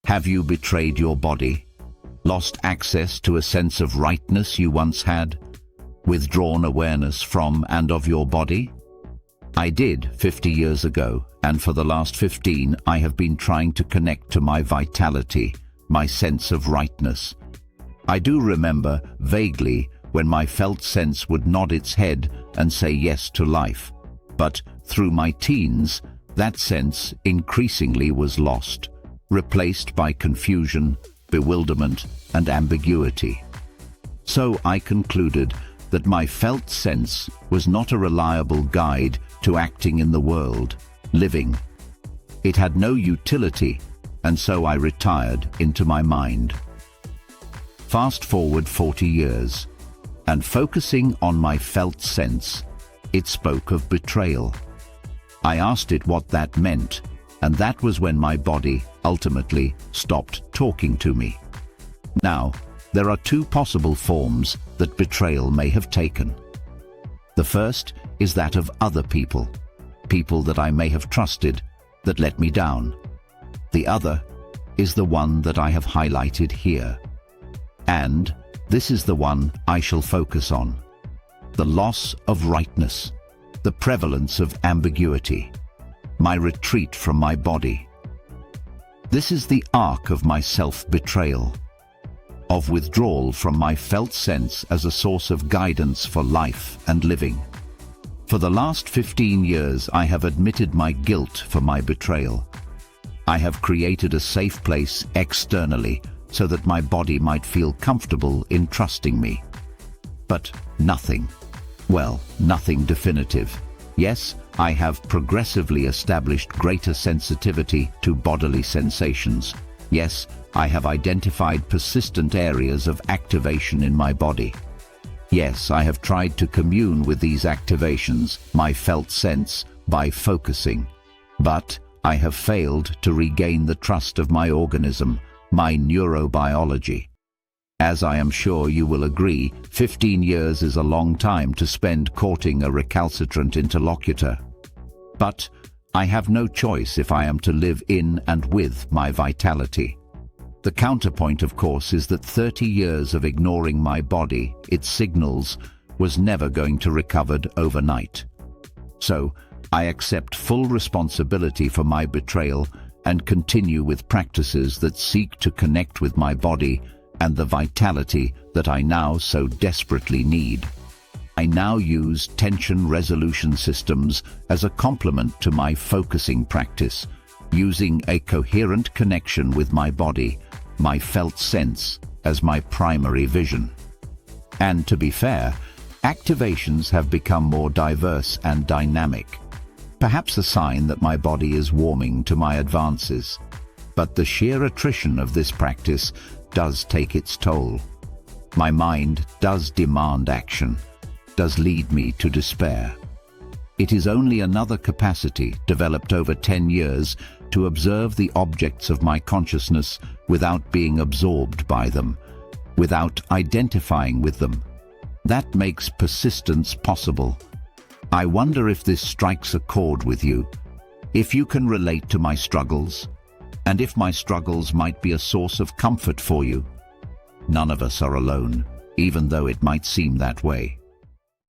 Have you betrayed your body? Lost access to a sense of rightness you once had? Withdrawn awareness from and of your body? I did 50 years ago, and for the last 15 I have been trying to connect to my vitality, my sense of rightness. I do remember, vaguely, when my felt sense would nod its head and say yes to life. But through my teens, that sense increasingly was lost, replaced by confusion, bewilderment, and ambiguity. So I concluded that my felt sense was not a reliable guide to acting in the world, living. It had no utility, and so I retired into my mind. Fast forward 40 years, and focusing on my felt sense, it spoke of betrayal. I asked it what that meant, and that was when my body ultimately stopped talking to me. Now, there are two possible forms that betrayal may have taken. The first is that of other people, people that I may have trusted that let me down. The other is the one that I have highlighted here. And this is the one I shall focus on: the loss of rightness, the prevalence of ambiguity, my retreat from my body. This is the arc of my self-betrayal, of withdrawal from my felt sense as a source of guidance for life and living. For the last 15 years, I have admitted my guilt for my betrayal. I have created a safe place externally so that my body might feel comfortable in trusting me. But nothing. Well, nothing definitive. Yes, I have progressively established greater sensitivity to bodily sensations. Yes, I have identified persistent areas of activation in my body. Yes, I have tried to commune with these activations, my felt sense, by focusing. But I have failed to regain the trust of my organism, my neurobiology. As I am sure you will agree, 15 years is a long time to spend courting a recalcitrant interlocutor. But I have no choice if I am to live in and with my vitality. The counterpoint, of course, is that 30 years of ignoring my body, its signals, was never going to recover overnight. So I accept full responsibility for my betrayal and continue with practices that seek to connect with my body and the vitality that I now so desperately need. I now use tension resolution systems as a complement to my focusing practice, using a coherent connection with my body, my felt sense, as my primary vision. And to be fair, activations have become more diverse and dynamic. Perhaps a sign that my body is warming to my advances. But the sheer attrition of this practice does take its toll. My mind does demand action, does lead me to despair. It is only another capacity developed over 10 years to observe the objects of my consciousness without being absorbed by them, without identifying with them. That makes persistence possible. I wonder if this strikes a chord with you, if you can relate to my struggles, and if my struggles might be a source of comfort for you. None of us are alone, even though it might seem that way.